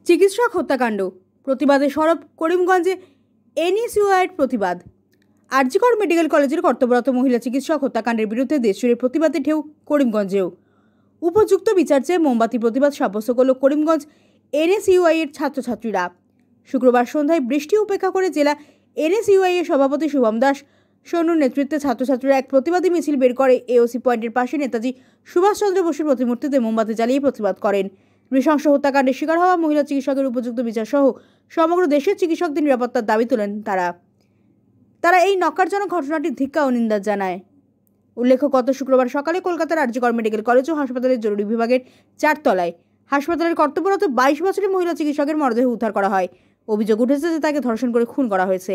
চিকিৎসক হত্যাকাণ্ড প্রতিবাদে সরব করিমগঞ্জে এনএসইউআইয়ের প্রতিবাদ। আরজিকর মেডিকেল কলেজের কর্তব্যরত মহিলা চিকিৎসক হত্যাকাণ্ডের বিরুদ্ধে দেশজুড়ে প্রতিবাদের ঢেউ করিমগঞ্জেও। উপযুক্ত বিচার চেয়ে মোমবাতি প্রতিবাদ সাব্যস্ত করল করিমগঞ্জ এনএসইউআইয়ের ছাত্রছাত্রীরা। শুক্রবার সন্ধ্যায় বৃষ্টি উপেক্ষা করে জেলা এনএসইউআইয়ের সভাপতি শুভম দাস সোনুর নেতৃত্বে ছাত্রছাত্রীরা এক প্রতিবাদী মিছিল বের করে এওসি পয়েন্টের পাশে নেতাজি সুভাষচন্দ্র বসুর প্রতিমূর্তিতে মোমবাতি জ্বালিয়ে প্রতিবাদ করেন। নৃশংস হত্যাকাণ্ডের শিকার হওয়া মহিলা চিকিৎসকের উপযুক্ত বিচার সহ সমগ্র দেশের চিকিৎসকদের নিরাপত্তার দাবি তোলেন তারা এই নক্কারজনক ঘটনাটির ধিক্কার ও নিন্দা জানায়। উল্লেখ্য, গত শুক্রবার সকালে কলকাতার আরজিকর মেডিকেল কলেজ ও হাসপাতালের জরুরি বিভাগের 4 তলায় হাসপাতালের কর্তব্যরত 22 বছরের মহিলা চিকিৎসকের মরদেহ উদ্ধার করা হয়। অভিযোগ উঠেছে যে তাকে ধর্ষণ করে খুন করা হয়েছে।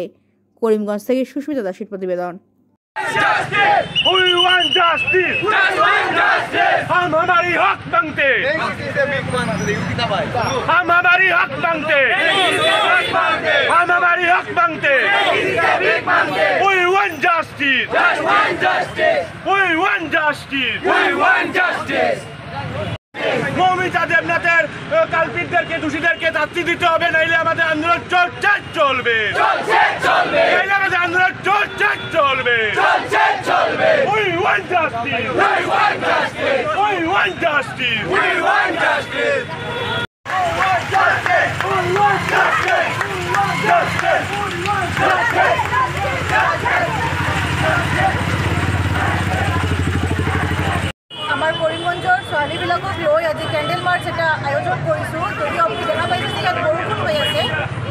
করিমগঞ্জ থেকে সুস্মিতা দাসের প্রতিবেদন। हम हमारी हक मांगते We want justice. We want justice. Momita দেবনাথের কালপিটদেরকে দোষীদেরকে শাস্তি দিতে হবে, নাইলে আমাদের আন্দোলন চলবে। নাইলে আমাদের আন্দোলন চলবে। We want justice. We want justice. আমাৰ কৰিমগঞ্জৰ ছোৱালীবিলাকক লৈ আজি কেণ্ডেল মাৰ্চ এটা আয়োজন কৰিছোঁ। যদিও আপুনি দেখা পাইছে যে ইয়াত বৰষুণ হৈ আছে,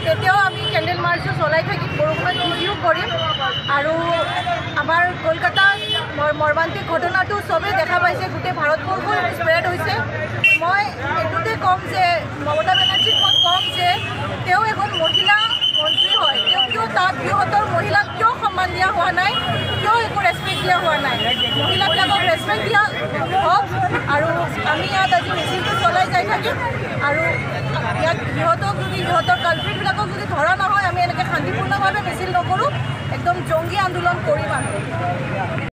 তেতিয়াও আমি কেণ্ডেল মাৰ্চটো চলাই থাকিম, বৰষুণত ভিডিঅ' কৰিম। আৰু আমাৰ কলকাতাত মৰ্মান্তিক ঘটনাটো চবেই দেখা পাইছে, গোটেই ভাৰতবৰ্ষত স্প্ৰেড হৈছে। মই এইটোতে ক'ম যে মমতা বেনাৰ্জীক মই ক'ম যে তেওঁ এখন মহিলা মন্ত্ৰী হয়, তেওঁ কিয় তাত সিহঁতৰ মহিলাক কিয় সন্মান দিয়া হোৱা নাই, কিয় একো ৰেচপেক্ট দিয়া হোৱা নাই? মহিলাবিলাকক ৰেচপেক্ট দিয়া হওক। আৰু আমি ইয়াত আজি মিছিলটো চলাই যাই থাকিম। আৰু ইয়াত সিহঁতৰ কালপিটবিলাকক যদি ধৰা নহয়, আমি এনেকৈ শান্তিপূৰ্ণভাৱে মিছিল নকৰোঁ, একদম জংগী আন্দোলন কৰিম আমি।